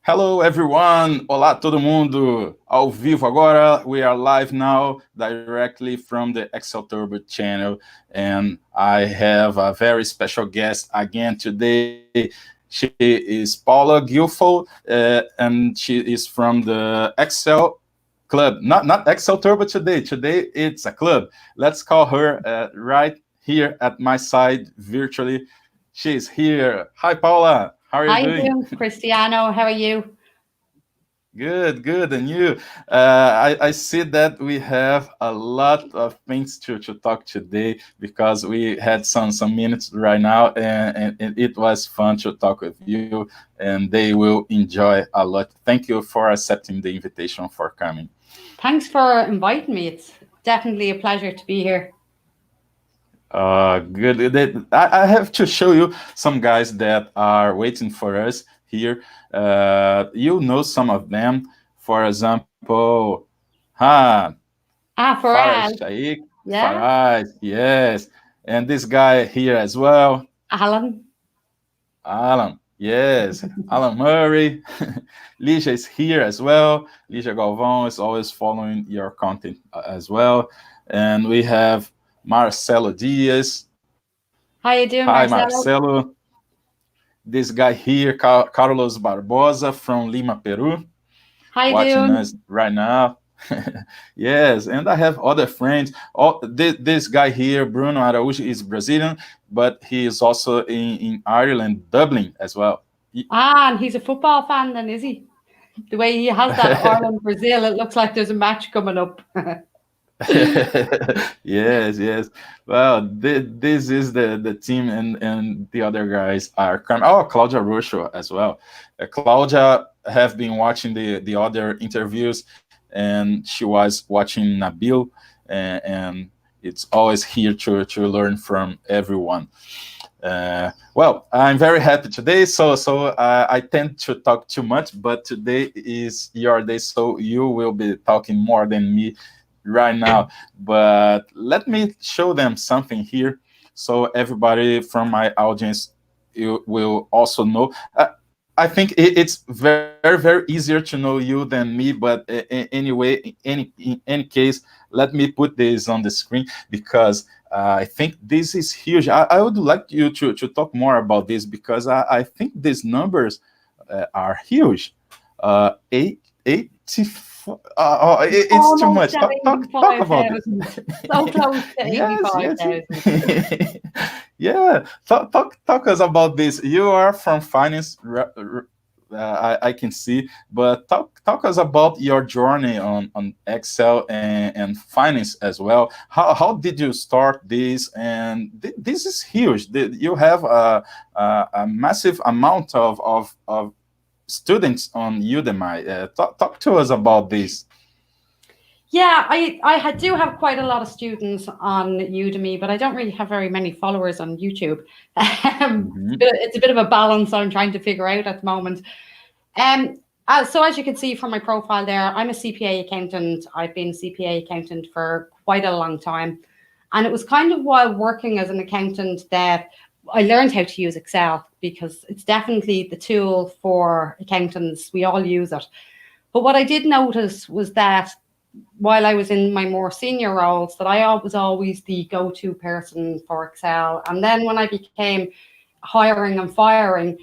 Hello everyone, olá todo mundo, ao vivo agora, we are live now directly from the Excel Turbo channel, and I have a very special guest again today. She is Paula Guilfoyle, and she is from the Excel Club, not Excel Turbo today it's a club. Let's call her right here at my side virtually. She's here. Hi Paula, how are you How you doing? doing, Cristiano? How are you? Good. And you? I see that we have a lot of things to talk today because we had some minutes right now, and it was fun to talk with you, and they will enjoy a lot. Thank you for accepting the invitation for coming. Thanks for inviting me. It's definitely a pleasure to be here. Good. I have to show you some guys that are waiting for us here. You know some of them. For example, ha, Faraj Faraz. Shaikh, Yeah, Faraj, yes. And this guy here as well, Alan. Alan, yes. Alan Murray. Lígia is here as well. Lígia Galvão is always following your content as well. And we have Marcelo Diaz. How you doing, Hi, Marcelo? Marcelo. This guy here, Carlos Barbosa from Lima, Peru, How you watching doing? us right now. Yes, and I have other friends. Oh, this guy here, Bruno Araújo, is Brazilian, but he is also in Ireland, Dublin as well. And he's a football fan then, is he? The way he has that Ireland Brazil, it looks like there's a match coming up. Yes. Well, this is the team, and the other guys are coming. Oh, Claudia Rocho as well. Claudia have been watching the other interviews, and she was watching Nabil, and it's always here to learn from everyone. Well, I'm very happy today. So I tend to talk too much, but today is your day, so you will be talking more than me right now. But let me show them something here, so everybody from my audience you will also know. I think it's very easier to know you than me, but anyway, in any case, let me put this on the screen because I think this is huge. I would like you to talk more about this because I think these numbers are huge. 84. It's too Almost much. at Talk about this. 85,000. So close to Yes. 85,000. Yeah, talk us about this. You are from finance, I can see, but talk us about your journey on Excel and finance as well. How did you start this? And this is huge. You have a massive amount of students on Udemy. Talk to us about this. Yeah, do have quite a lot of students on Udemy, but I don't really have very many followers on YouTube. Mhm. It's a bit of a balance I'm trying to figure out at the moment. So as you can see from my profile there, I'm a CPA accountant. I've been a CPA accountant for quite a long time. And it was kind of while working as an accountant that I learned how to use Excel because it's definitely the tool for accountants. We all use it. But what I did notice was that while I was in my more senior roles, that I was always the go-to person for Excel. And then when I became hiring and firing,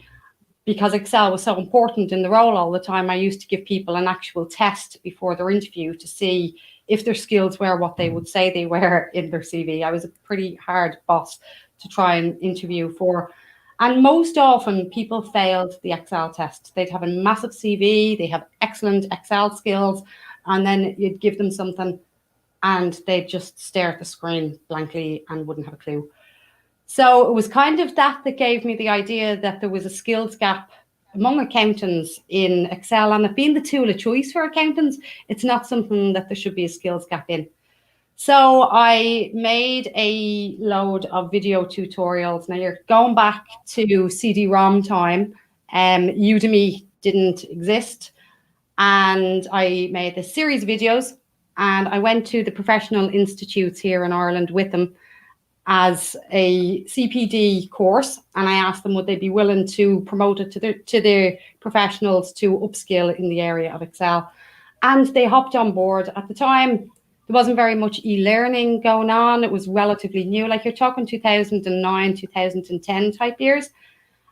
because Excel was so important in the role all the time, I used to give people an actual test before their interview to see if their skills were what they would say they were in their CV. I was a pretty hard boss to try and interview for. And most often people failed the Excel test. They'd have a massive CV, they have excellent Excel skills, and then you'd give them something and they'd just stare at the screen blankly and wouldn't have a clue. So it was kind of that gave me the idea that there was a skills gap among accountants in Excel, and it being the tool of choice for accountants, it's not something that there should be a skills gap in. So I made a load of video tutorials. Now you're going back to CD-ROM time. Udemy didn't exist. And I made this series of videos and I went to the professional institutes here in Ireland with them. as a CPD course, and I asked them would they be willing to promote it to their professionals to upskill in the area of Excel, and they hopped on board. At the time, there wasn't very much e-learning going on. It was relatively new, like you're talking 2009, 2010 type years.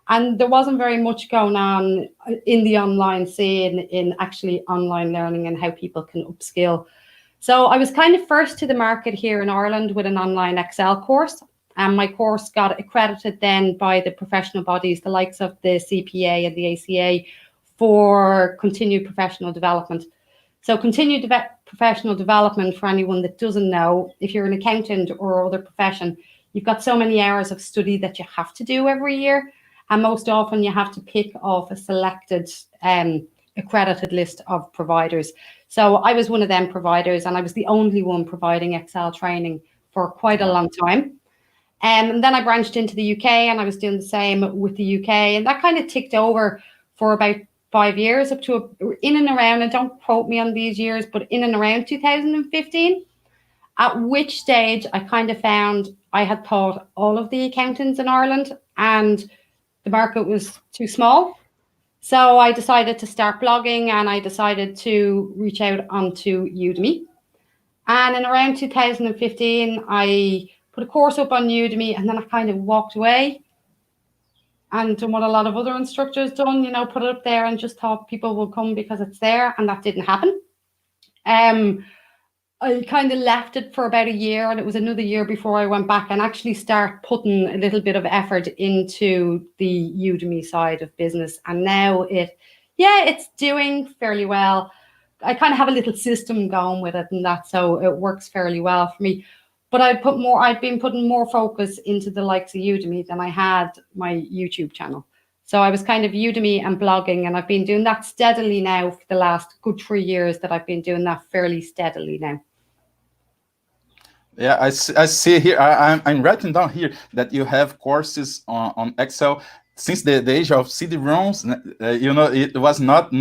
And there wasn't very much going on in the online scene in actually online learning and how people can upskill. So I was kind of first to the market here in Ireland with an online Excel course. And my course got accredited then by the professional bodies, the likes of the CPA and the ACA, for continued professional development. So continued professional development, for anyone that doesn't know, if you're an accountant or other profession, you've got so many hours of study that you have to do every year. And most often you have to pick off a selected accredited list of providers. So I was one of them providers, and I was the only one providing Excel training for quite a long time. And then I branched into the UK, and I was doing the same with the UK, and that kind of ticked over for about 5 years, up to in and around, and don't quote me on these years, but in and around 2015, at which stage I kind of found I had taught all of the accountants in Ireland, and the market was too small. So I decided to start blogging, and I decided to reach out onto Udemy. And in around 2015, I put a course up on Udemy, and then I kind of walked away and done what a lot of other instructors done, put it up there and just thought people will come because it's there, and that didn't happen. I kind of left it for about a year, and it was another year before I went back and actually start putting a little bit of effort into the Udemy side of business. And now it's doing fairly well. I kind of have a little system going with it and that, so it works fairly well for me. But I've been putting more focus into the likes of Udemy than I had my YouTube channel. So I was kind of Udemy and blogging, and I've been doing that steadily now for the last good 3 years that I've been doing that fairly steadily now. Yeah, I see here. I'm writing down here that you have courses on Excel since the age of CD-ROMs. It was not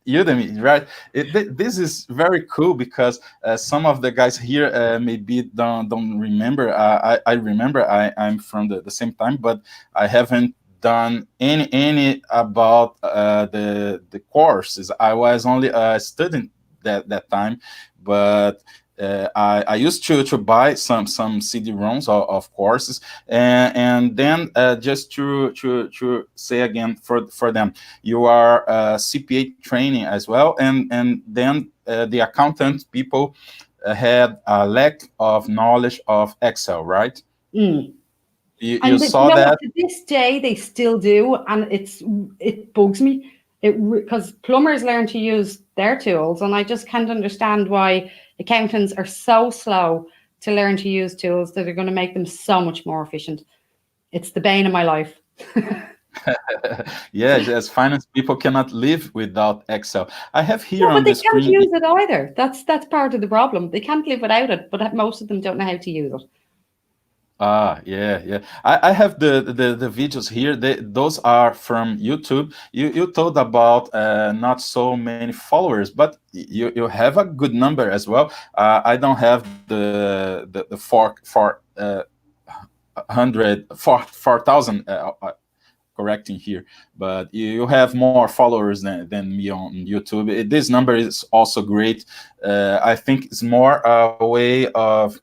Udemy, right? This is very cool because some of the guys here maybe don't remember. I remember. I'm from the same time, but I haven't done any about the courses. I was only a student that time, but I used to buy some CD-ROMs of courses, and then just to say again for them, you are CPA training as well, and then the accountant people had a lack of knowledge of Excel, right? Mm. You saw that? To this day, they still do, and it bugs me. Because plumbers learn to use their tools, and I just can't understand why accountants are so slow to learn to use tools that are going to make them so much more efficient. It's the bane of my life. Yeah, as finance people cannot live without Excel. I have here on the screen. But they can't use it either. That's part of the problem. They can't live without it, but most of them don't know how to use it. Yeah. I have the videos here. Those are from YouTube. You told about not so many followers, but you have a good number as well. I don't have the 4,000 correcting here, but you have more followers than me on YouTube. This number is also great. I think it's more a way of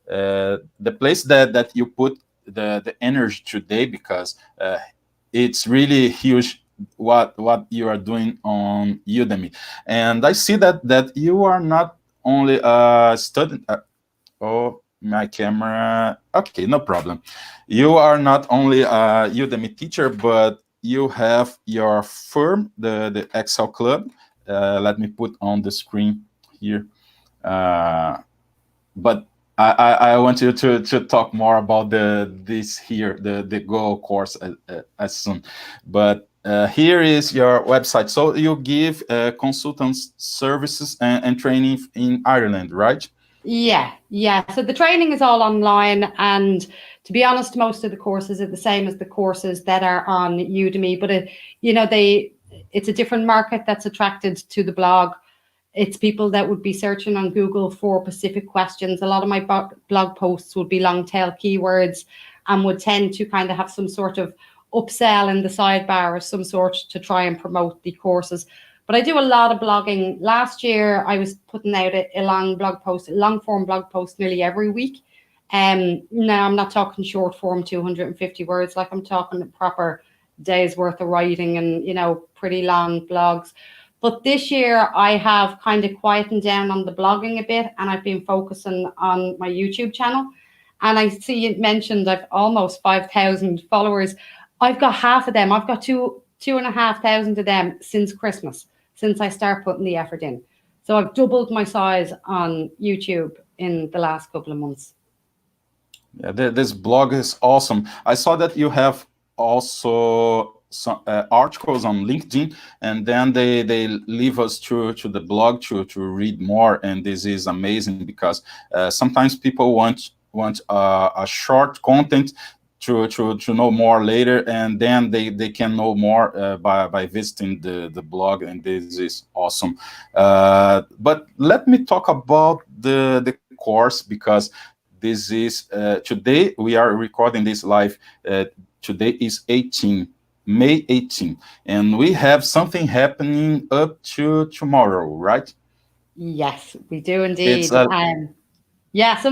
the place that you put the energy today, because it's really huge what you are doing on Udemy. And I see that you are not only a student. My camera. Okay, no problem. You are not only a Udemy teacher, but you have your firm, the Excel Club. Let me put on the screen here. But I want you to talk more about the Go course as soon. But here is your website. So you give consultants services and training in Ireland, right? Yeah. So the training is all online, and to be honest, most of the courses are the same as the courses that are on Udemy. But it's a different market that's attracted to the blog. It's people that would be searching on Google for specific questions. A lot of my blog posts would be long tail keywords and would tend to kind of have some sort of upsell in the sidebar of some sort to try and promote the courses. But I do a lot of blogging. Last year, I was putting out a long form blog post nearly every week. Now I'm not talking short form, 250 words, like I'm talking a proper day's worth of writing and, pretty long blogs. But this year I have kind of quietened down on the blogging a bit, and I've been focusing on my YouTube channel. And I see you mentioned I've almost 5,000 followers. I've got half of them. I've got 2,500 of them since Christmas, since I start putting the effort in. So I've doubled my size on YouTube in the last couple of months. Yeah, this blog is awesome. I saw that you have also some articles on LinkedIn, and then they leave us to the blog to read more. And this is amazing because sometimes people want a short content to know more later, and then they can know more by visiting the blog, and this is awesome. But let me talk about the course, because this is today we are recording this live. Today is May 18, and we have something happening up to tomorrow, right? Yes, we do indeed. It's Something yeah,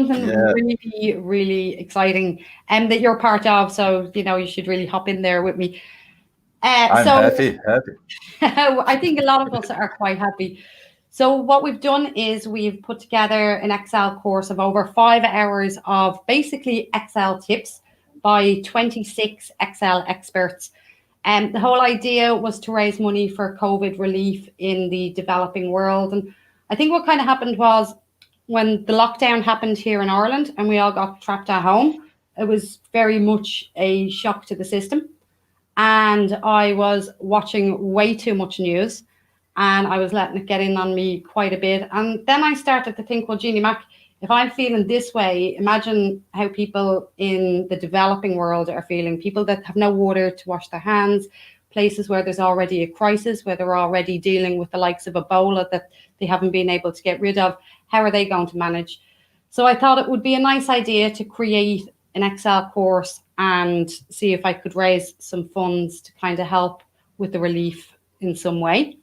really, really exciting that you're part of. So, you should really hop in there with me. I'm So happy. I think a lot of us are quite happy. So what we've done is we've put together an Excel course of over 5 hours of basically Excel tips by 26 Excel experts. And the whole idea was to raise money for COVID relief in the developing world. And I think what kind of happened was when the lockdown happened here in Ireland and we all got trapped at home, it was very much a shock to the system. And I was watching way too much news, and I was letting it get in on me quite a bit. And then I started to think, well, Jeannie Mac, if I'm feeling this way, imagine how people in the developing world are feeling, people that have no water to wash their hands, places where there's already a crisis, where they're already dealing with the likes of Ebola that they haven't been able to get rid of. How are they going to manage? So I thought it would be a nice idea to create an Excel course and see if I could raise some funds to kind of help with the relief in some way.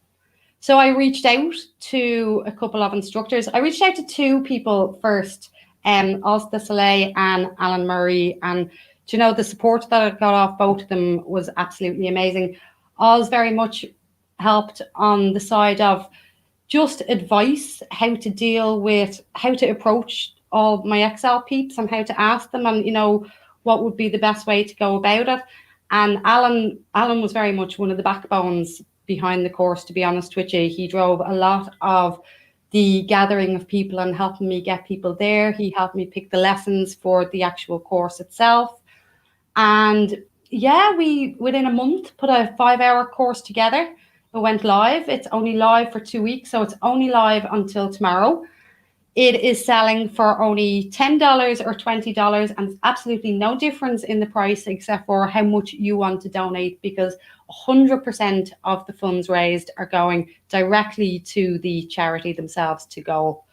So I reached out to a couple of instructors. I reached out to two people first, Alsta Soleil and Alan Murray. And the support that I got off both of them was absolutely amazing. Oz very much helped on the side of just advice, how to deal with, how to approach all my Excel peeps and how to ask them, and what would be the best way to go about it. And Alan was very much one of the backbones behind the course, to be honest with you. He drove a lot of the gathering of people and helping me get people there. He helped me pick the lessons for the actual course itself. And yeah, we within a month put a 5-hour course together. It went live. It's only live for 2 weeks, so it's only live until tomorrow. It is selling for only $10 or $20, and absolutely no difference in the price except for how much you want to donate, because 100% of the funds raised are going directly to the charity themselves to go.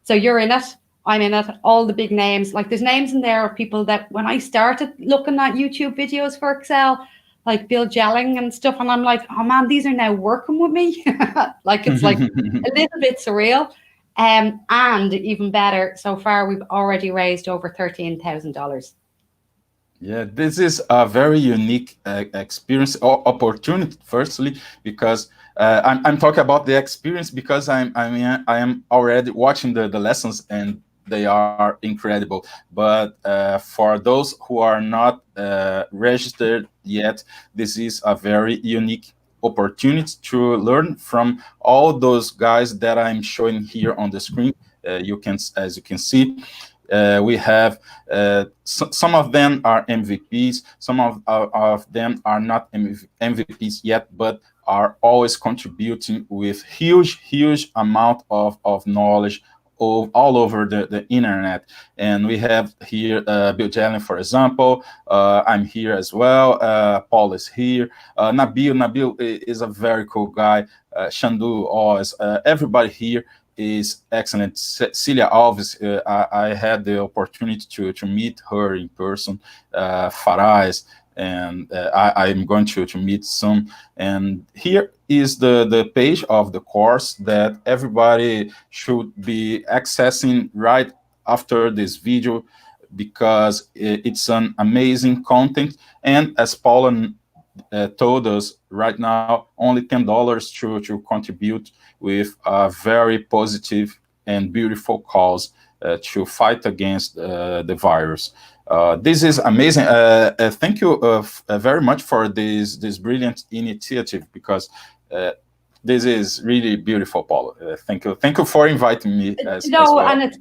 So you're in it, I'm in it, all the big names. Like there's names in there of people that when I started looking at YouTube videos for Excel, like Bill Jelling and stuff, and I'm like, oh man, these are now working with me. Like it's like a little bit surreal. And even better, so far we've already raised over $13,000. Yeah, this is a very unique experience or opportunity. Firstly, because I'm talking about the experience because I am already watching the lessons, and they are incredible. But for those who are not registered yet, this is a very unique opportunity to learn from all those guys that I'm showing here on the screen. As you can see, we have some of them are MVPs, some of them are not MVPs yet, but are always contributing with huge amount of knowledge all over the internet. And we have here Bill Jalen, for example. I'm here as well. Paul is here. Nabil is a very cool guy. Shandu, Oz, everybody here is excellent. Celia Alves, I had the opportunity to meet her in person. Faraz, and I'm going to meet soon. And here is the page of the course that everybody should be accessing right after this video, because it's an amazing content. And as Paula told us right now, only $10 to contribute with a very positive and beautiful cause to fight against the virus. This is amazing. Thank you very much for this brilliant initiative, because this is really beautiful, Paula. Thank you for inviting me as well. And it's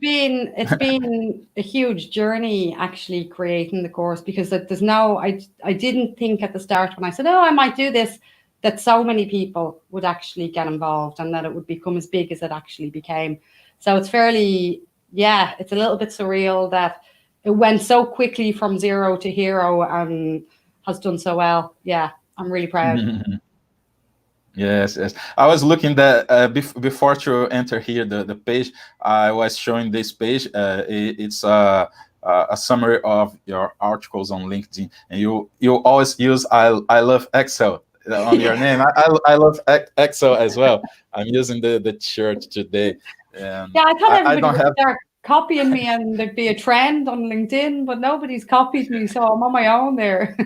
been a huge journey actually creating the course, because there's I didn't think at the start when I said, oh, I might do this, that so many people would actually get involved and that it would become as big as it actually became. So it's it's a little bit surreal that it went so quickly from zero to hero and has done so well. Yeah, I'm really proud. Yes. I was looking that before to enter here the page. I was showing this page. It's a summary of your articles on LinkedIn, and you always use I love Excel on your name. I love Excel as well. I'm using the shirt today. And yeah, I thought everybody I don't would start copying me and there'd be a trend on LinkedIn, but nobody's copied me, so I'm on my own there.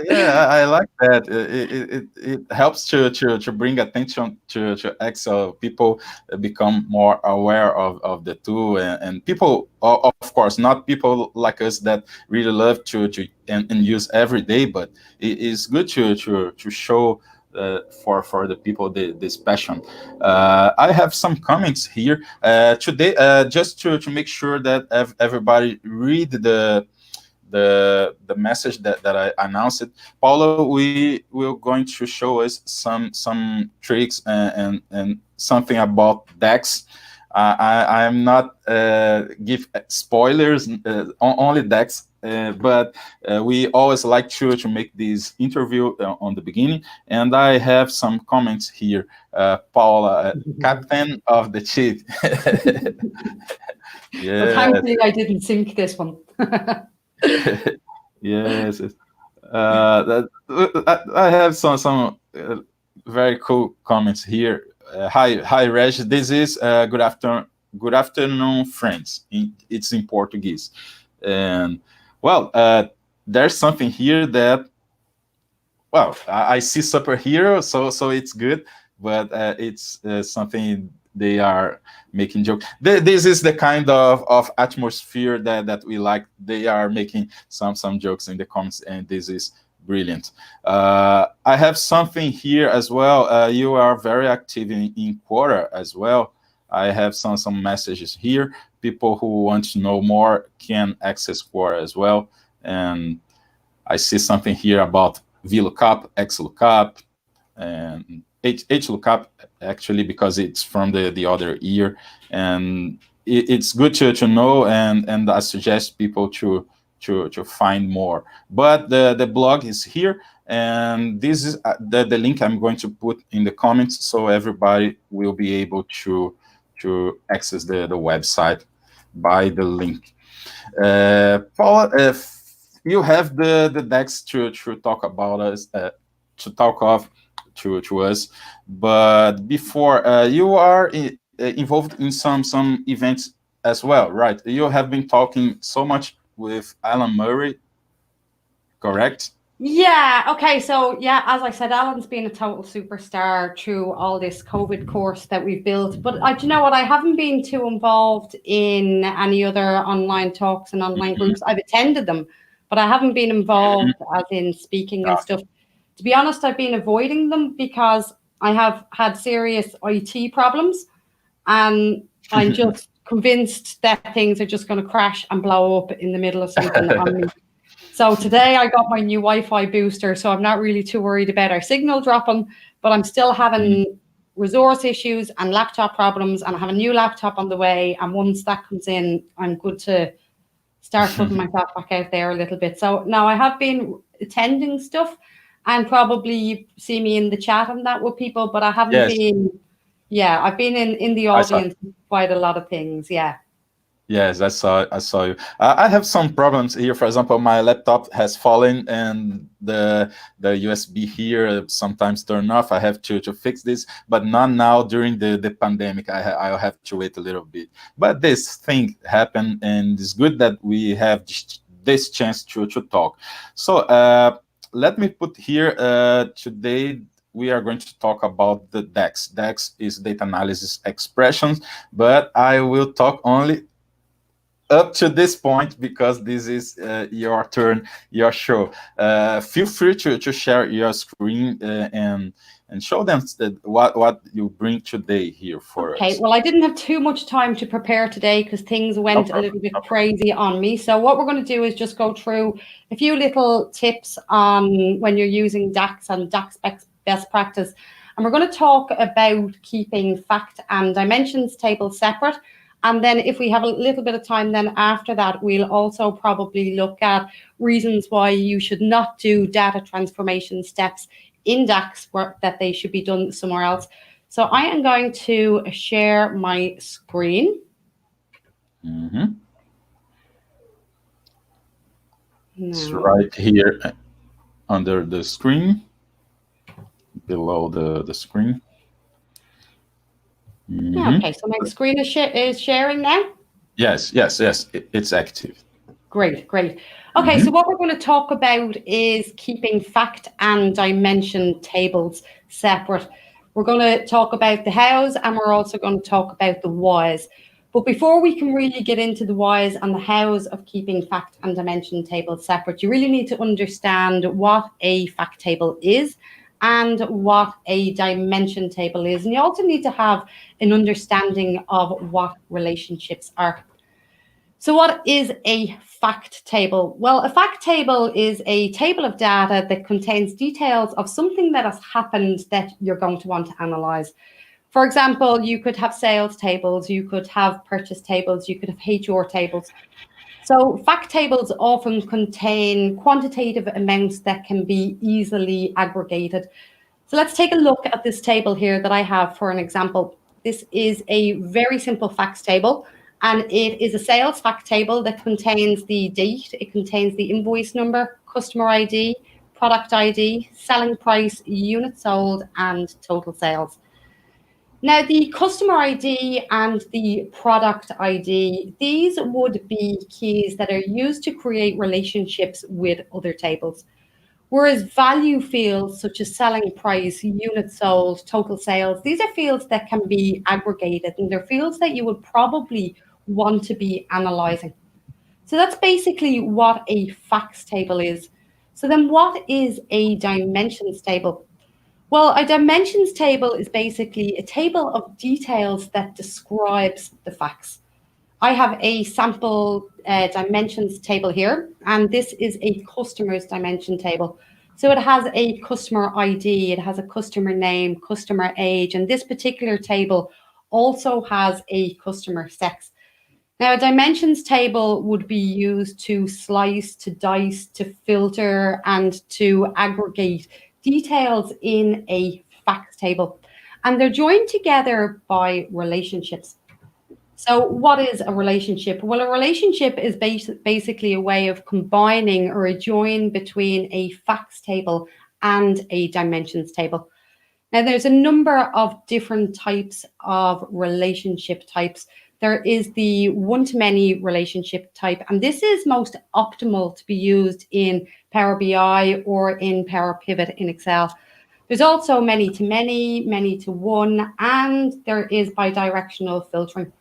Yeah, I like that. It helps to bring attention to Excel. People become more aware of the tool, and people, of course, not people like us that really love to and use every day, but it is good to show for the people this passion. I have some comments here today, just to make sure that everybody read the message that I announced. Paula, we will going to show us some tricks and something about DEX. I am not give spoilers, only DEX, but we always like to make this interview on the beginning. And I have some comments here. Paula, captain of the ship. Yeah. But thankfully I didn't sink this one. Yes. I have some very cool comments here. Hi, Reg. This is good afternoon, friends. It's in Portuguese, and well, there's something here that, well, I see superhero, so it's good, but it's something they are making jokes. This is the kind of atmosphere that we like. They are making some jokes in the comments, and this is brilliant. I have something here as well. You are very active in Quora as well. I have some messages here. People who want to know more can access Quora as well. And I see something here about VLOOKUP, XLOOKUP, and HLOOKUP, actually, because it's from the other year. And it's good to know, and I suggest people to find more. But the blog is here, and this is the link I'm going to put in the comments, so everybody will be able to access the website by the link. Paula, if you have the decks to talk about us, to talk of to us, but before, you are involved in some events as well, right? You have been talking so much with Alan Murray, correct? Yeah, okay, so yeah, as I said, Alan's been a total superstar through all this COVID course that we've built. But do you know what? I haven't been too involved in any other online talks and online groups. I've attended them, but I haven't been involved as in speaking and stuff. To be honest, I've been avoiding them because I have had serious IT problems, and I'm just convinced that things are just going to crash and blow up in the middle of something on me. So today I got my new Wi-Fi booster, so I'm not really too worried about our signal dropping, but I'm still having resource issues and laptop problems, and I have a new laptop on the way. And once that comes in, I'm good to start putting myself back out there a little bit. So now I have been attending stuff, and probably you see me in the chat and that with people, but I haven't Yes, been. Yeah, I've been in the I saw. audience quite a lot of things. Yeah. Yes, I saw you. I have some problems here. For example, my laptop has fallen, and the USB here sometimes turn off. I have to fix this, but not now during the pandemic. I'll have to wait a little bit. But this thing happened, and it's good that we have this chance to talk. So let me put here today. We are going to talk about the DAX. DAX is data analysis expressions, but I will talk only up to this point because this is your turn, your show. Feel free to share your screen and show them what you bring today here for Okay, us. well, I didn't have too much time to prepare today because things No went a problem. little bit No problem. crazy on me. So what we're going to do is just go through a few little tips on when you're using DAX and DAX best practice. And we're going to talk about keeping fact and dimensions tables separate. And then if we have a little bit of time, then after that, we'll also probably look at reasons why you should not do data transformation steps in DAX that they should be done somewhere else. So I am going to share my screen. Mm-hmm. It's Now, right here under the screen, below the screen. Mm-hmm. okay, so my screen is sharing now. Yes, it's active. Great, great. Okay, so what we're going to talk about is keeping fact and dimension tables separate. We're going to talk about the hows, and we're also going to talk about the whys. But before we can really get into the whys and the hows of keeping fact and dimension tables separate, you really need to understand what a fact table is and what a dimension table is. And you also need to have an understanding of what relationships are. So what is a fact table? Well, a fact table is a table of data that contains details of something that has happened that you're going to want to analyze. For example, you could have sales tables, you could have purchase tables, you could have HR tables. So fact tables often contain quantitative amounts that can be easily aggregated. So let's take a look at this table here that I have for an example. This is a very simple facts table, and it is a sales fact table that contains the date, it contains the invoice number, customer ID, product ID, selling price, units sold, and total sales. Now, the customer ID and the product ID, these would be keys that are used to create relationships with other tables. Whereas value fields such as selling price, units sold, total sales, these are fields that can be aggregated, and they're fields that you would probably want to be analyzing. So that's basically what a facts table is. So then what is a dimensions table? Well, a dimensions table is basically a table of details that describes the facts. I have a sample dimensions table here, and this is a customer's dimension table. So it has a customer ID, it has a customer name, customer age, and this particular table also has a customer sex. Now, a dimensions table would be used to slice, to dice, to filter, and to aggregate details in a facts table. And they're joined together by relationships. So what is a relationship? Well, a relationship is basically a way of combining or a join between a facts table and a dimensions table. Now, there's a number of different types of relationship types. There is the one-to-many relationship type, and this is most optimal to be used in Power BI or in Power Pivot in Excel. There's also many-to-many, many-to-one, and there is bidirectional filtering.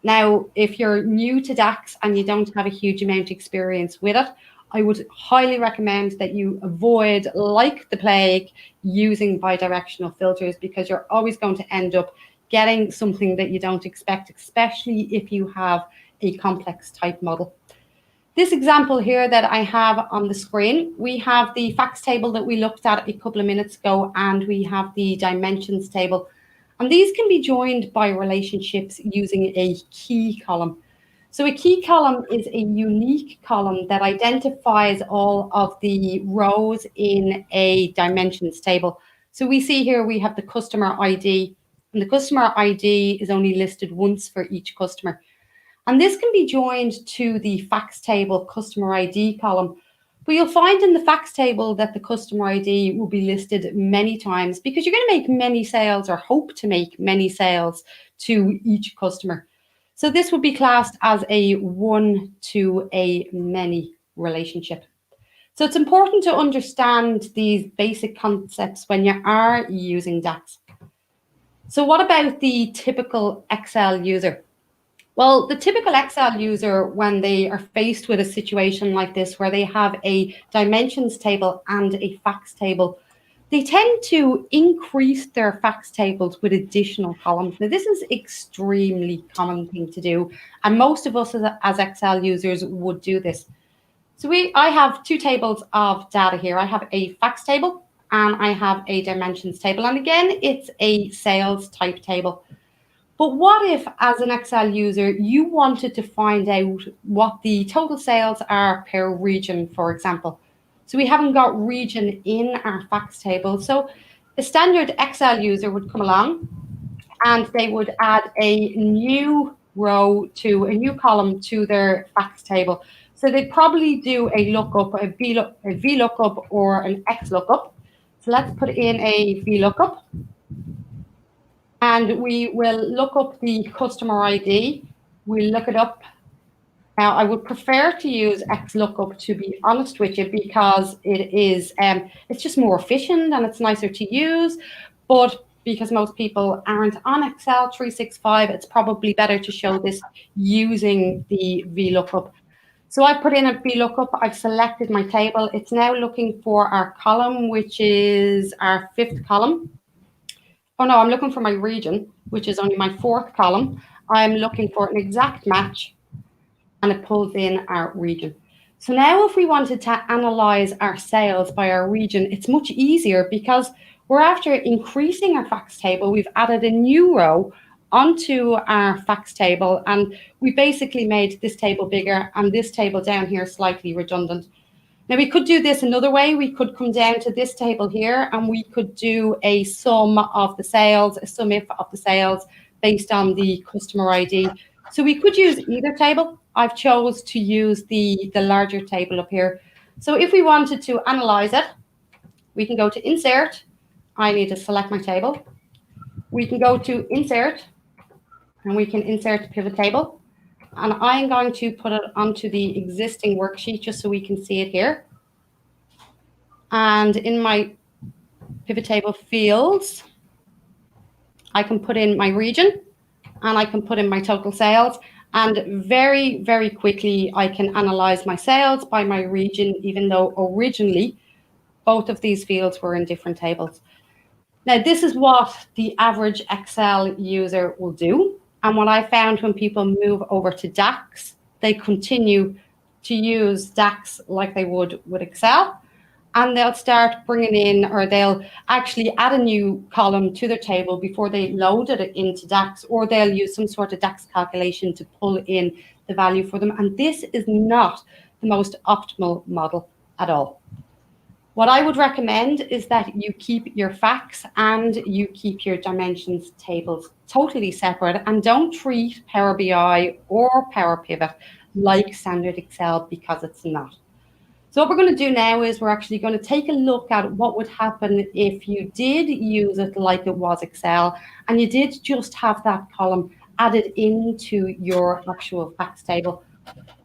Now, if you're new to DAX and you don't have a huge amount of experience with it, I would highly recommend that you avoid, like the plague, using bidirectional filters, because you're always going to end up getting something that you don't expect, especially if you have a complex type model. This example here that I have on the screen, we have the facts table that we looked at a couple of minutes ago, and we have the dimensions table. And these can be joined by relationships using a key column. So a key column is a unique column that identifies all of the rows in a dimensions table. So we see here we have the customer ID, and the customer ID is only listed once for each customer. And this can be joined to the facts table customer ID column. But you'll find in the facts table that the customer ID will be listed many times because you're going to make many sales or hope to make many sales to each customer. So this would be classed as a one to a many relationship. So it's important to understand these basic concepts when you are using DAX. So what about the typical Excel user? Well, the typical Excel user, when they are faced with a situation like this, where they have a dimensions table and a facts table, they tend to increase their facts tables with additional columns. Now, this is extremely common thing to do, and most of us as Excel users would do this. So I have two tables of data here. I have a facts table and I have a dimensions table. And again, it's a sales type table. But what if, as an Excel user, you wanted to find out what the total sales are per region, for example? So we haven't got region in our facts table. So a standard Excel user would come along and they would add a new row to a new column to their facts table. So they'd probably do a lookup, a VLOOKUP or an XLOOKUP. So let's put in a VLOOKUP. And we will look up the customer ID. We'll look it up. Now, I would prefer to use XLOOKUP, to be honest with you, because it's just more efficient and it's nicer to use. But because most people aren't on Excel 365, it's probably better to show this using the VLOOKUP. So I put in a VLOOKUP. I've selected my table. It's now looking for our column, which is our 5th column. Oh no, I'm looking for my region, which is only my 4th column. I'm looking for an exact match, and it pulls in our region. So now if we wanted to analyze our sales by our region, it's much easier because we're after increasing our facts table. We've added a new row onto our facts table, and we basically made this table bigger and this table down here slightly redundant. Now, we could do this another way. We could come down to this table here and we could do a sum of the sales, a sum if of the sales based on the customer ID. So we could use either table. I've chose to use the larger table up here. So if we wanted to analyze it, we can go to Insert. I need to select my table. We can go to Insert and we can insert pivot table. And I'm going to put it onto the existing worksheet just so we can see it here. And in my pivot table fields, I can put in my region and I can put in my total sales. And very, very quickly, I can analyze my sales by my region, even though originally both of these fields were in different tables. Now, this is what the average Excel user will do. And what I found when people move over to DAX, they continue to use DAX like they would with Excel. And they'll start bringing in, or they'll actually add a new column to their table before they loaded it into DAX, or they'll use some sort of DAX calculation to pull in the value for them. And this is not the most optimal model at all. What I would recommend is that you keep your facts and you keep your dimensions tables totally separate, and don't treat Power BI or Power Pivot like standard Excel, because it's not. So what we're going to do now is we're actually going to take a look at what would happen if you did use it like it was Excel and you did just have that column added into your actual facts table.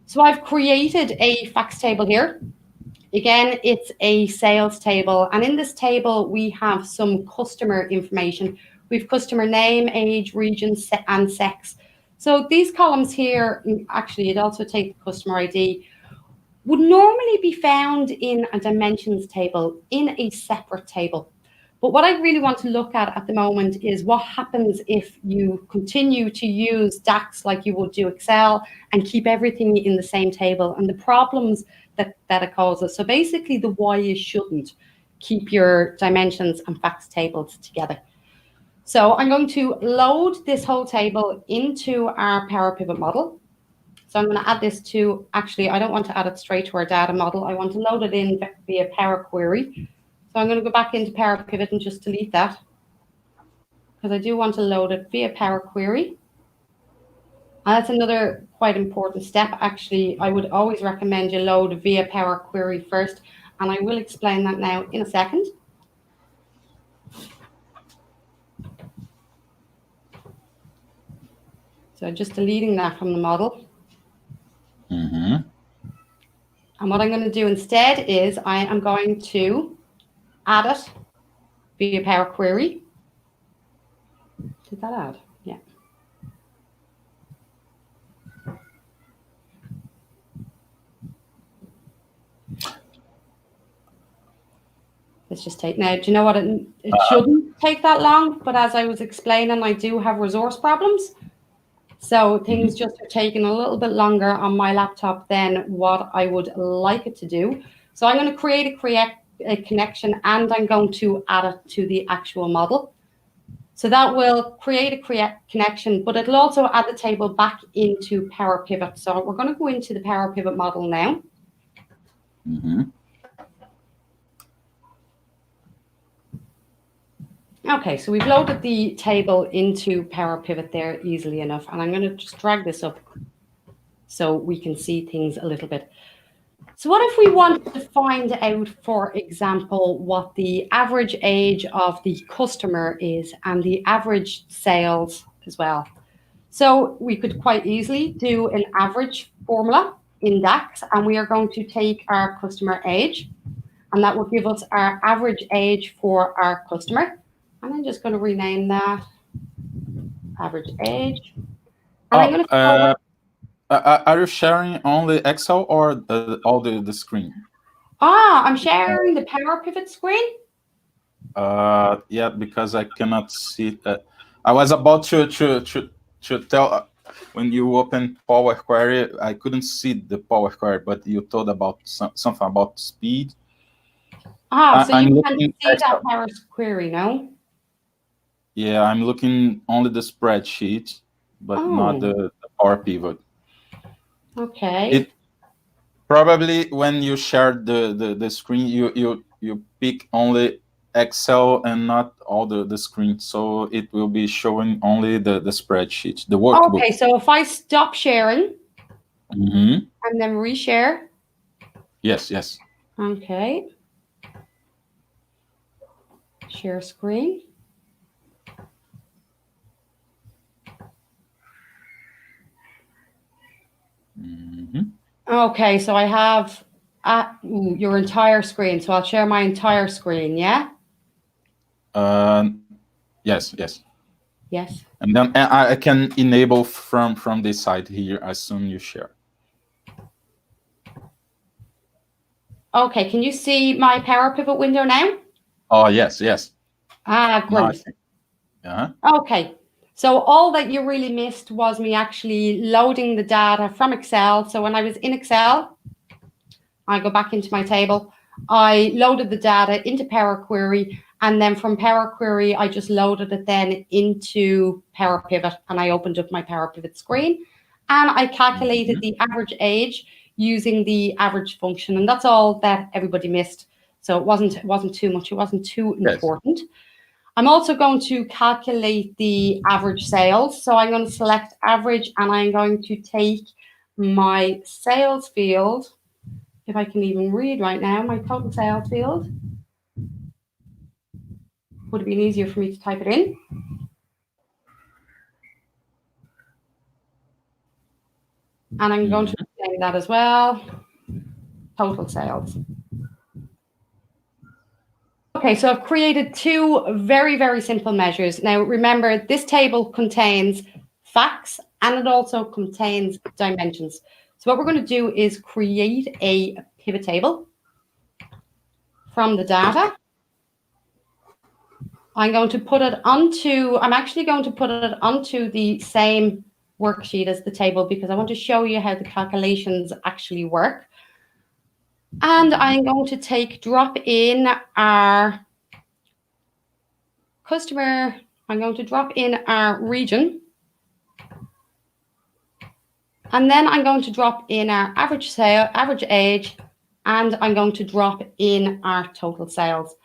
So I've created a facts table here. Again, it's a sales table, and in this table we have some customer information. We've customer name, age, region, and sex. So these columns here, actually it also takes the customer ID, would normally be found in a dimensions table in a separate table. But what I really want to look at the moment is what happens if you continue to use DAX like you would do Excel and keep everything in the same table, and the problems that it causes. So basically the why you shouldn't keep your dimensions and facts tables together. So I'm going to load this whole table into our Power Pivot model. So I'm going to add this to, actually, I don't want to add it straight to our data model. I want to load it in via Power Query. So I'm going to go back into Power Pivot and just delete that, because I do want to load it via Power Query. And that's another quite important step. Actually, I would always recommend you load via Power Query first, and I will explain that now in a second. So just deleting that from the model. Mm-hmm. And what I'm going to do instead is I am going to add it via Power Query. Did that add? Yeah. Let's just take, now, do you know what? It shouldn't take that long, but as I was explaining, I do have resource problems. So things just are taking a little bit longer on my laptop than what I would like it to do. So I'm going to create a connection, and I'm going to add it to the actual model. So that will create a connection, but it'll also add the table back into Power Pivot. So we're going to go into the Power Pivot model now. Mm-hmm. Okay, so we've loaded the table into Power Pivot there easily enough, and I'm going to just drag this up so we can see things a little bit. So what if we wanted to find out, for example, what the average age of the customer is and the average sales as well? So we could quite easily do an average formula in DAX, and we are going to take our customer age, and that will give us our average age for our customer. And I'm just going to rename that average age. And I'm going to are you sharing only Excel or all the screen? I'm sharing the Power Pivot screen. Yeah, because I cannot see. I was about to tell when you open Power Query, I couldn't see the Power Query, but you told about something about speed. So you can't see that Power Query, no? Yeah, I'm looking only the spreadsheet, but not the Power Pivot. Okay. It probably when you share the screen, you pick only Excel and not all the screen, so it will be showing only the spreadsheet, the workbook. Okay, so if I stop sharing and then reshare. Yes. Okay. Share screen. Okay, so I have your entire screen. So I'll share my entire screen, yeah? Yes. Yes. And then I can enable from this side here as soon you share. Okay, can you see my Power Pivot window now? Oh, yes. Great. Okay, so all that you really missed was me actually loading the data from Excel. So when I was in Excel, I go back into my table, I loaded the data into Power Query, and then from Power Query, I just loaded it then into Power Pivot, and I opened up my Power Pivot screen, and I calculated the average age using the average function, and that's all that everybody missed. So it wasn't too much, it wasn't too important. I'm also going to calculate the average sales. So I'm going to select average, and I'm going to take my sales field, if I can even read right now, my total sales field. Would have been easier for me to type it in. And I'm going to name that as well, total sales. Okay, so I've created two very, very simple measures. Now, remember, this table contains facts and it also contains dimensions. So what we're going to do is create a pivot table from the data. I'm actually going to put it onto the same worksheet as the table because I want to show you how the calculations actually work. And I'm going to drop in our customer I'm going to drop in our region. And then I'm going to drop in our average sale, average age, and I'm going to drop in our total sales.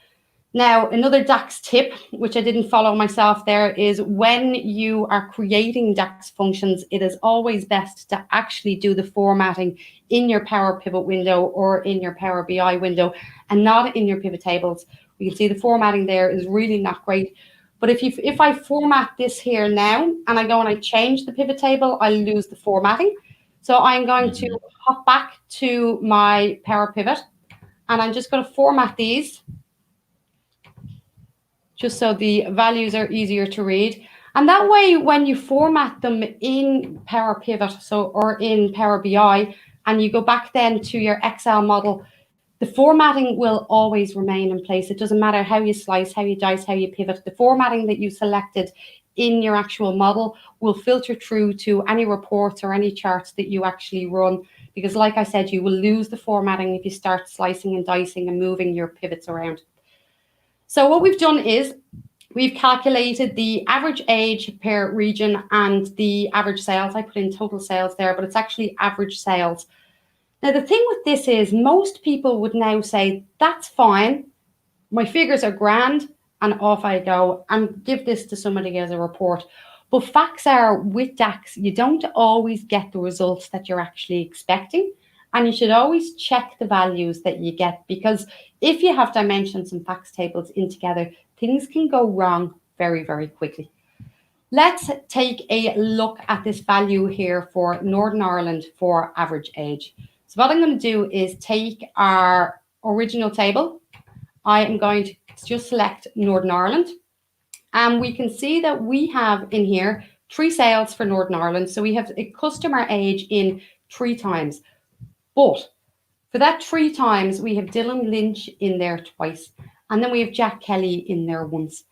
Now, another DAX tip, which I didn't follow myself there, is when you are creating DAX functions, it is always best to actually do the formatting in your Power Pivot window or in your Power BI window and not in your pivot tables. You can see the formatting there is really not great. But if I format this here now and I go and I change the pivot table, I lose the formatting. So I'm going to hop back to my Power Pivot and I'm just going to format these just so the values are easier to read. And that way, when you format them in Power Pivot or in Power BI, and you go back then to your Excel model, the formatting will always remain in place. It doesn't matter how you slice, how you dice, how you pivot. The formatting that you selected in your actual model will filter through to any reports or any charts that you actually run. Because like I said, you will lose the formatting if you start slicing and dicing and moving your pivots around. So what we've done is we've calculated the average age per region and the average sales. I put in total sales there, but it's actually average sales. Now, the thing with this is most people would now say, that's fine, my figures are grand, and off I go and give this to somebody as a report. But facts are, with DAX, you don't always get the results that you're actually expecting. And you should always check the values that you get, because if you have dimensions and facts tables in together, things can go wrong very, very quickly. Let's take a look at this value here for Northern Ireland for average age. So what I'm going to do is take our original table. I am going to just select Northern Ireland. And we can see that we have in here 3 sales for Northern Ireland. So we have a customer age in 3 times. But for that 3 times, we have Dylan Lynch in there twice. And then we have Jack Kelly in there once.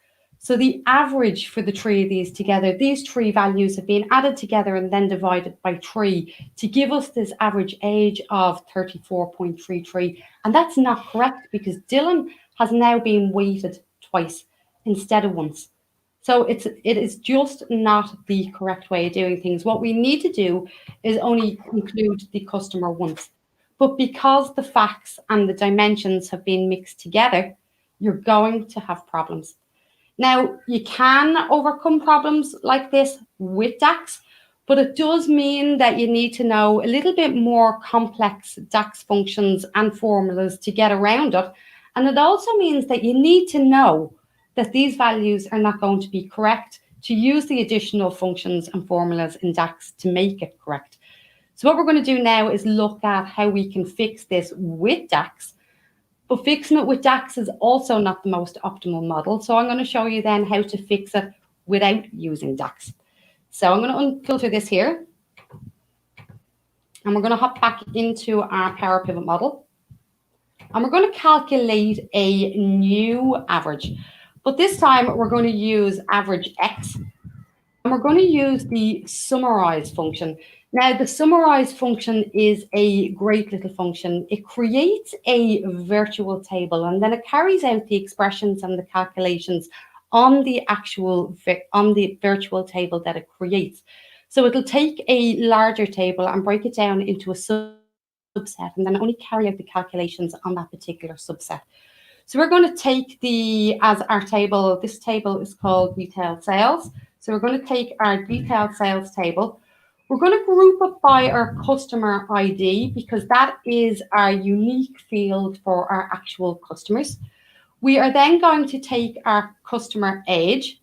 So the average for the 3 of these together, these 3 values have been added together and then divided by 3 to give us this average age of 34.33. And that's not correct because Dylan has now been weighted twice instead of once. So it is just not the correct way of doing things. What we need to do is only include the customer once. But because the facts and the dimensions have been mixed together, you're going to have problems. Now, you can overcome problems like this with DAX, but it does mean that you need to know a little bit more complex DAX functions and formulas to get around it. And it also means that you need to know that these values are not going to be correct to use the additional functions and formulas in DAX to make it correct. So what we're going to do now is look at how we can fix this with DAX. But fixing it with DAX is also not the most optimal model. So I'm going to show you then how to fix it without using DAX. So I'm going to unfilter this here. And we're going to hop back into our Power Pivot model. And we're going to calculate a new average. But this time we're going to use average X. And we're going to use the summarize function. Now, the summarize function is a great little function. It creates a virtual table and then it carries out the expressions and the calculations on the virtual table that it creates. So it'll take a larger table and break it down into a subset and then only carry out the calculations on that particular subset. So we're going to take as our table, this table is called detailed sales. So we're going to take our detailed sales table. We're going to group it by our customer ID because that is our unique field for our actual customers. We are then going to take our customer age.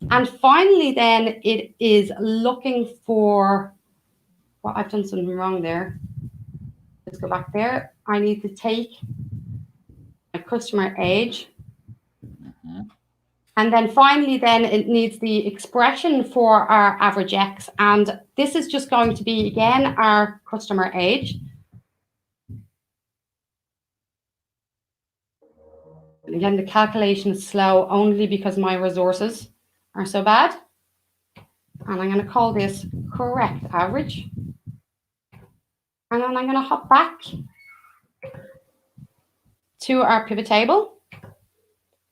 And finally, then it is looking for, well, I've done something wrong there. Let's go back there. I need to take my customer age. And then finally, then it needs the expression for our average X. And this is just going to be, again, our customer age. And again, the calculation is slow only because my resources are so bad. And I'm going to call this correct average. And then I'm going to hop back to our pivot table.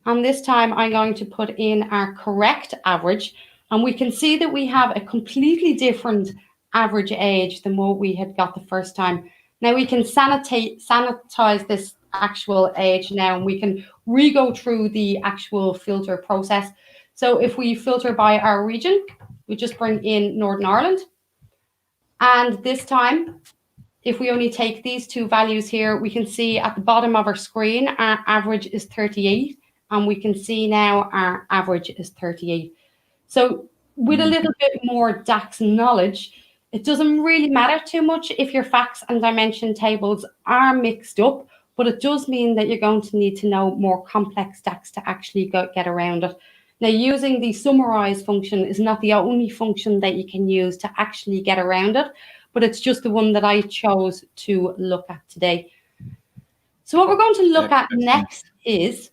And this time I'm going to put in our correct average. And we can see that we have a completely different average age than what we had got the first time. Now we can sanitize this actual age now, and we can re-go through the actual filter process. So if we filter by our region, we just bring in Northern Ireland. And this time, if we only take these two values here, we can see at the bottom of our screen, our average is 38. And we can see now our average is 38. So with a little bit more DAX knowledge, it doesn't really matter too much if your facts and dimension tables are mixed up, but it does mean that you're going to need to know more complex DAX to actually get around it. Now, using the summarize function is not the only function that you can use to actually get around it, but it's just the one that I chose to look at today. So what we're going to look at next is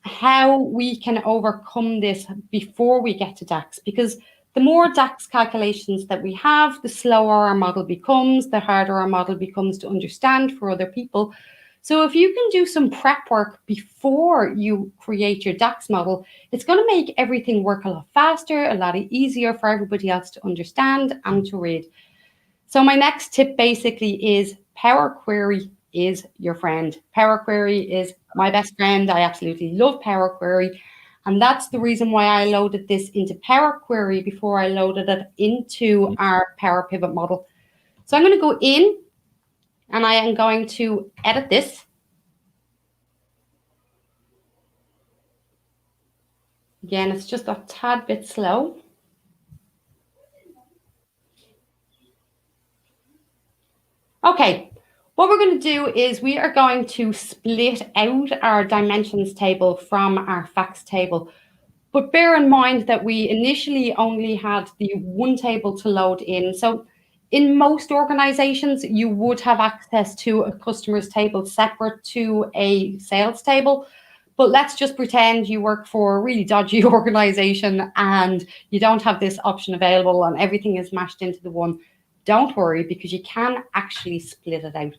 how we can overcome this before we get to DAX, because the more DAX calculations that we have, the slower our model becomes, the harder our model becomes to understand for other people. So if you can do some prep work before you create your DAX model, it's going to make everything work a lot faster, a lot easier for everybody else to understand and to read. So my next tip basically is Power Query is your friend. Power Query is my best friend. I absolutely love Power Query. And that's the reason why I loaded this into Power Query before I loaded it into our Power Pivot model. So I'm going to go in and I am going to edit this. Again, it's just a tad bit slow. Okay. What we're going to do is we are going to split out our dimensions table from our facts table. But bear in mind that we initially only had the one table to load in. So in most organizations, you would have access to a customers table separate to a sales table. But let's just pretend you work for a really dodgy organization and you don't have this option available and everything is mashed into the one. Don't worry, because you can actually split it out.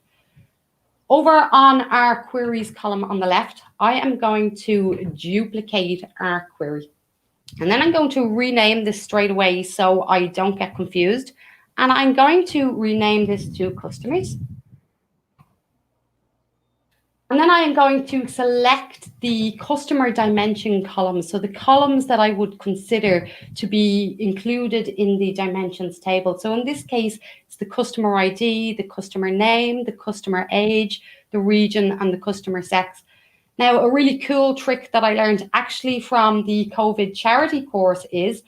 Over on our queries column on the left, I am going to duplicate our query. And then I'm going to rename this straight away so I don't get confused. And I'm going to rename this to customers. And then I am going to select the customer dimension columns. So the columns that I would consider to be included in the dimensions table. So in this case, it's the customer ID, the customer name, the customer age, the region, and the customer sex. Now, a really cool trick that I learned actually from the COVID charity course is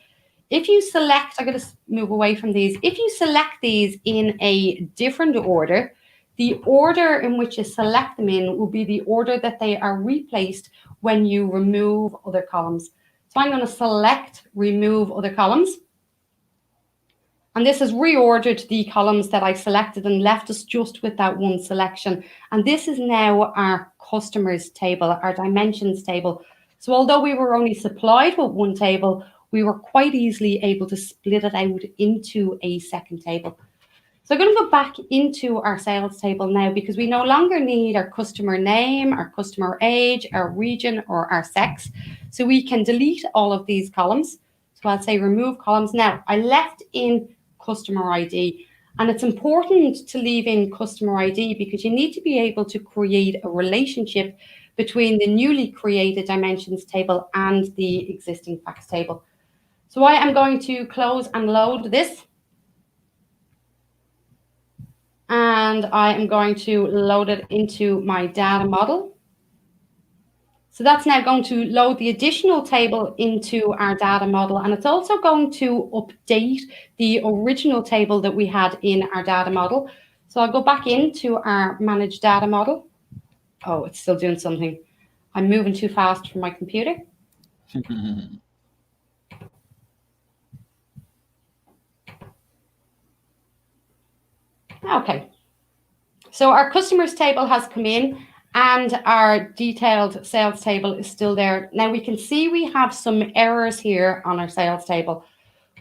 if you select, I'm going to move away from these. If you select these in a different order, the order in which you select them in will be the order that they are replaced when you remove other columns. So I'm going to select remove other columns. And this has reordered the columns that I selected and left us just with that one selection. And this is now our customers table, our dimensions table. So although we were only supplied with one table, we were quite easily able to split it out into a second table. So I'm going to go back into our sales table now because we no longer need our customer name, our customer age, our region, or our sex. So we can delete all of these columns. So I'll say remove columns. Now, I left in customer ID, and it's important to leave in customer ID because you need to be able to create a relationship between the newly created dimensions table and the existing facts table. So I am going to close and load this. And I am going to load it into my data model. So that's now going to load the additional table into our data model. And it's also going to update the original table that we had in our data model. So I'll go back into our manage data model. Oh, it's still doing something. I'm moving too fast for my computer. Okay, so our customers table has come in and our detailed sales table is still there. Now we can see we have some errors here on our sales table.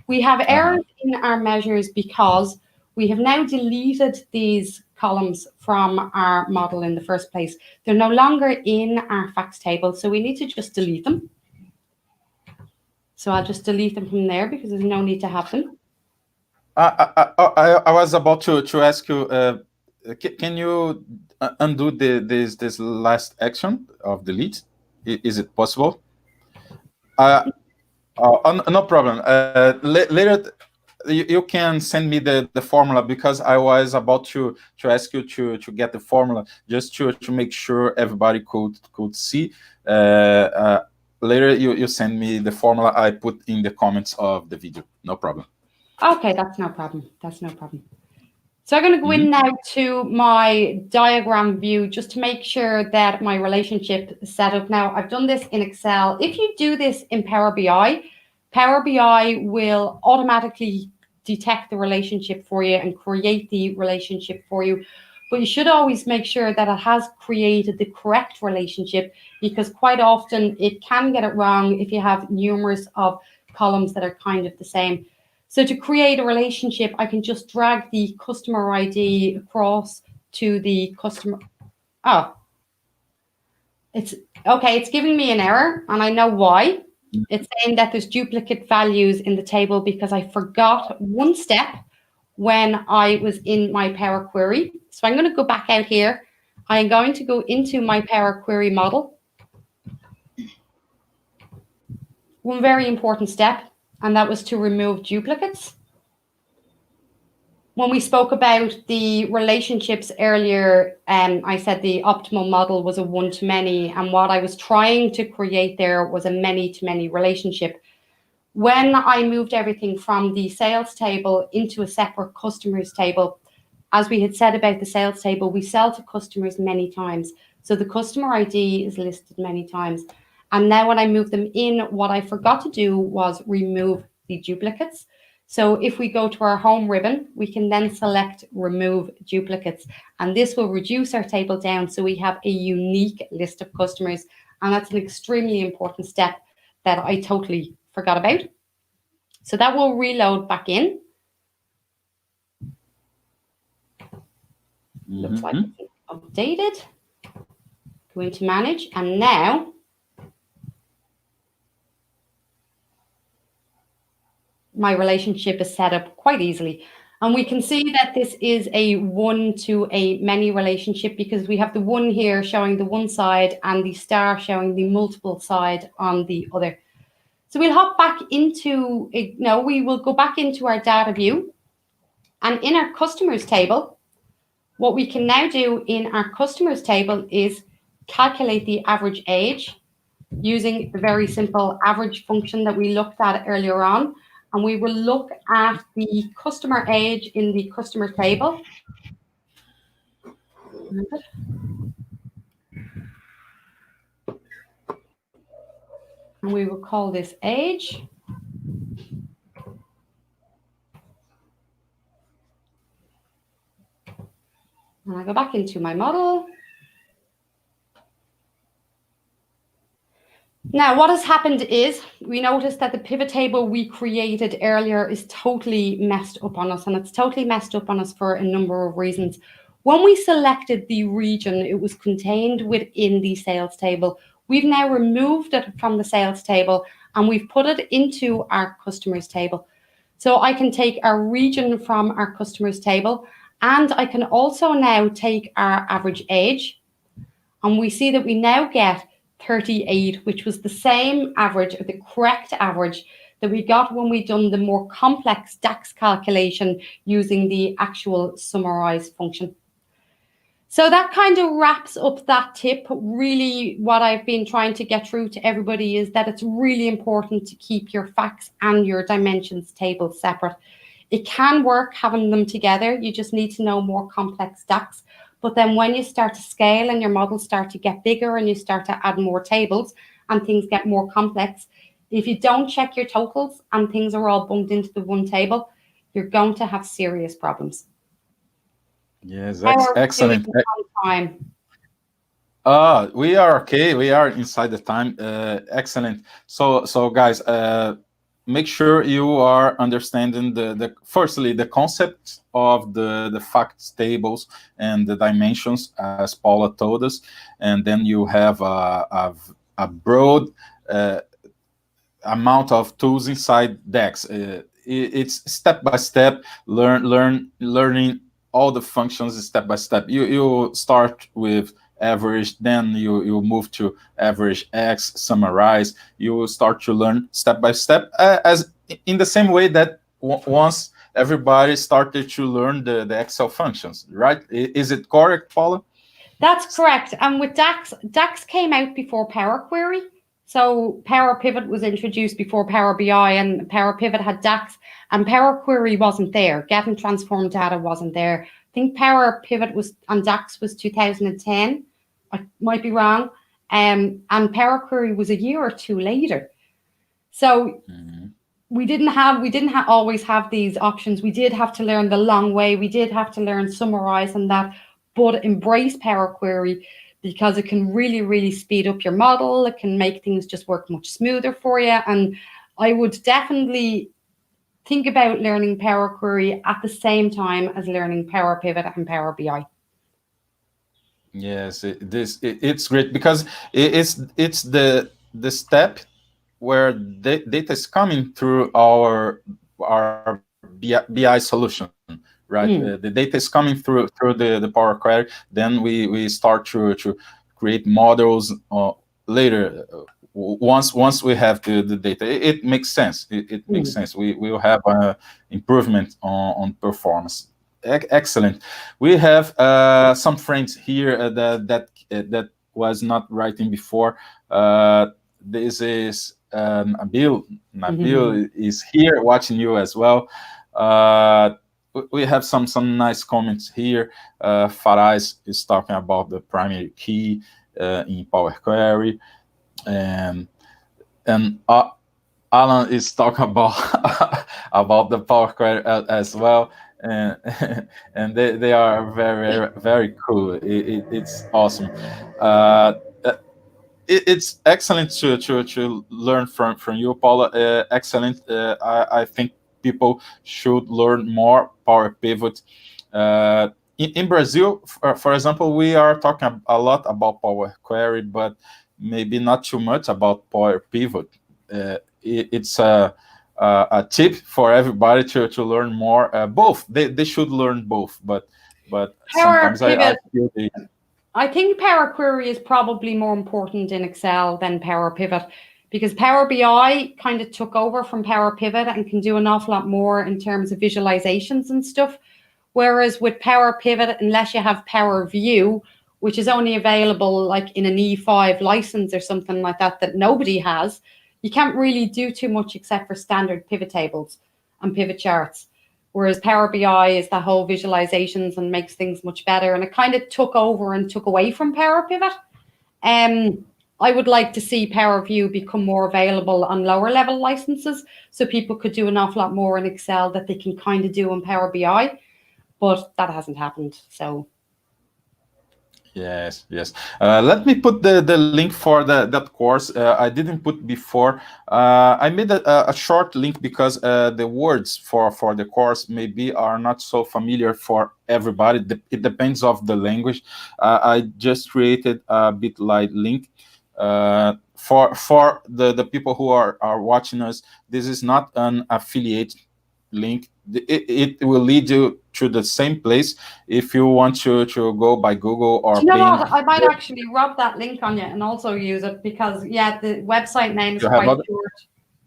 We have errors in our measures because We have now deleted these columns from our model in the first place. They're no longer in our facts table, so we need to just delete them. So I'll just delete them from there because there's no need to have them. I was about to ask you, can you undo this last action of delete? Is it possible? No problem. Later, you can send me the formula, because I was about to ask you to get the formula just to make sure everybody could see. Later, you send me the formula. I put in the comments of the video. No problem. Okay, that's no problem. That's no problem. So I'm going to go in now to my diagram view just to make sure that my relationship is set up. Now, I've done this in Excel. If you do this in Power BI will automatically detect the relationship for you and create the relationship for you. But you should always make sure that it has created the correct relationship, because quite often it can get it wrong if you have numerous of columns that are kind of the same. So to create a relationship, I can just drag the customer ID across to the customer. Oh, it's okay. It's giving me an error, and I know why. It's saying that there's duplicate values in the table because I forgot one step when I was in my Power Query. So I'm going to go back out here. I'm going to go into my Power Query model. One very important step, and that was to remove duplicates. When we spoke about the relationships earlier, I said the optimal model was a one-to-many, and what I was trying to create there was a many-to-many relationship. When I moved everything from the sales table into a separate customers table, as we had said about the sales table, we sell to customers many times. So the customer ID is listed many times. And now when I move them in, what I forgot to do was remove the duplicates. So if we go to our home ribbon, we can then select remove duplicates, and this will reduce our table down so we have a unique list of customers. And that's an extremely important step that I totally forgot about. So that will reload back in. Looks like it's updated. Go into manage, and now my relationship is set up quite easily. And we can see that this is a one-to-many relationship because we have the one here showing the one side and the star showing the multiple side on the other. So we'll hop back into it. No, we will go back into our data view. And in our customers table, what we can now do in our customers table is calculate the average age using the very simple average function that we looked at earlier on. And we will look at the customer age in the customer table. And we will call this age. And I go back into my model. Now, what has happened is we noticed that the pivot table we created earlier is totally messed up on us, and it's totally messed up on us for a number of reasons. When we selected the region, it was contained within the sales table. We've now removed it from the sales table and we've put it into our customers table. So I can take our region from our customers table, and I can also now take our average age, and we see that we now get 38, which was the same average, or the correct average that we got when we done the more complex DAX calculation using the actual summarize function. So that kind of wraps up that tip. Really, what I've been trying to get through to everybody is that it's really important to keep your facts and your dimensions table separate. It can work having them together. You just need to know more complex DAX. But then when you start to scale and your models start to get bigger and you start to add more tables and things get more complex, if you don't check your totals and things are all bumped into the one table, you're going to have serious problems. Yes, excellent. Time? We are okay. We are inside the time. Excellent. So guys, make sure you are understanding the firstly the concept of the facts tables and the dimensions, as Paula told us, and then you have a broad uh, amount of tools inside DEX. It's step by step, learning all the functions step by step. You start with average, then you move to average X, summarize. You start to learn step by step, as in the same way that once everybody started to learn the Excel functions, right? Is it correct, Paula? That's correct. And with DAX came out before Power Query. So Power Pivot was introduced before Power BI, and Power Pivot had DAX, and Power Query wasn't there. Getting transformed data wasn't there. I think Power Pivot was and DAX was 2010. I might be wrong. And Power Query was a year or two later. So we didn't always have these options. We did have to learn the long way. We did have to learn summarize and that, but embrace Power Query because it can really, really speed up your model. It can make things just work much smoother for you. And I would definitely think about learning Power Query at the same time as learning Power Pivot and Power BI. Yes, it's great because it's the step where data is coming through our BI solution, right? The data is coming through the Power Query. Then we start to create models later. Once we have the data, it makes sense. It makes sense. We will have improvement on performance. Excellent. We have some friends here that was not writing before. This is Nabil. Nabil is here watching you as well. We have some nice comments here. Faraz is talking about the primary key in Power Query, and Alan is talking about about the Power Query as well, and and they are very cool. It's awesome. It's excellent to learn from you, Paula. Excellent. I think people should learn more Power Pivot. In Brazil, for example, we are talking a lot about Power Query, but maybe not too much about Power Pivot. It's a tip for everybody to learn more. Both they should learn both, but Power sometimes I Pivot. feel I think Power Query is probably more important in Excel than Power Pivot because Power BI kind of took over from Power Pivot and can do an awful lot more in terms of visualizations and stuff. Whereas with Power Pivot, unless you have Power View, which is only available like in an E5 license or something like that nobody has, you can't really do too much except for standard pivot tables and pivot charts. Whereas Power BI is the whole visualizations and makes things much better. And it kind of took over and took away from Power Pivot. I would like to see Power View become more available on lower level licenses so people could do an awful lot more in Excel that they can kind of do in Power BI. But that hasn't happened. So yes. Let me put the link for that course. I didn't put before. I made a short link because the words for the course maybe are not so familiar for everybody. It depends of the language. I just created a Bitly link for the people who are watching us. This is not an affiliate link. It will lead you to the same place if you want to go by Google or do you know Bing. what? I might actually rub that link on you and also use it because the website name is You have quite other. short.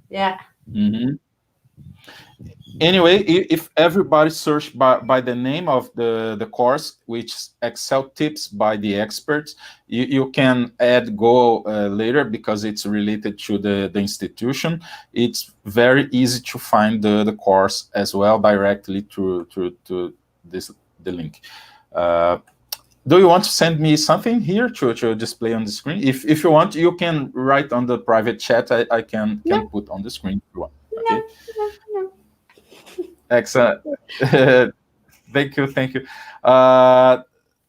Yeah. Anyway, if everybody search by the name of the course, which is Excel tips by the experts, you can add Go later because it's related to the institution. It's very easy to find the course as well directly to the link. Do you want to send me something here to display on the screen? If you want, you can write on the private chat. I can put on the screen if you want. Okay. No. Excellent. Thank you.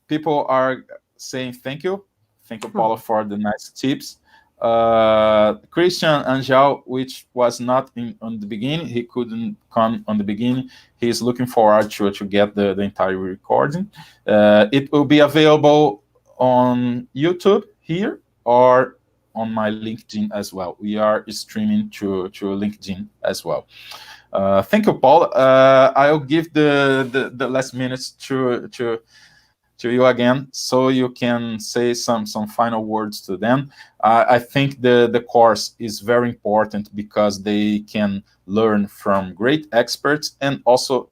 People are saying thank you, Paula, for the nice tips. Christian Angel, which was not on the beginning, he couldn't come on the beginning. He's looking forward to get the entire recording. It will be available on YouTube here or on my LinkedIn as well. We are streaming to LinkedIn as well. Thank you, Paul. I'll give the last minutes to you again, so you can say some final words to them. I think the course is very important because they can learn from great experts and also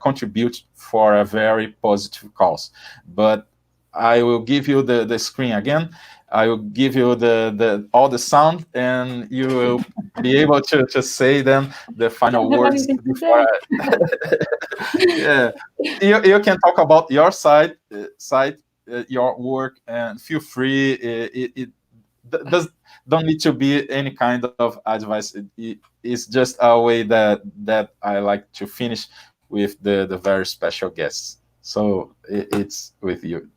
contribute for a very positive cause. But I will give you the screen again. I will give you the all the sound, and you will be able to say them the I final don't have words anything to before. say. Yeah, you can talk about your side, your work, and feel free. It does don't need to be any kind of advice. It's just a way that I like to finish with the very special guests. So it's with you.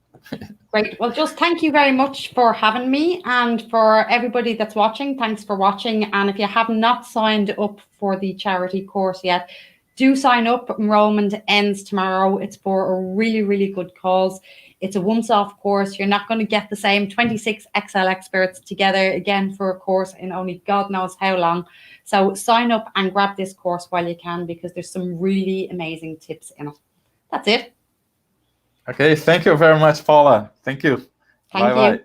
Great. Well, just thank you very much for having me, and for everybody that's watching, thanks for watching. And if you have not signed up for the charity course yet, do sign up. Enrollment ends tomorrow. It's for a really, really good cause. It's a once-off course. You're not going to get the same 26 Excel experts together again for a course in only God knows how long. So sign up and grab this course while you can, because there's some really amazing tips in it. That's it. Okay, thank you very much, Paula. Thank you. Bye Thank you. bye.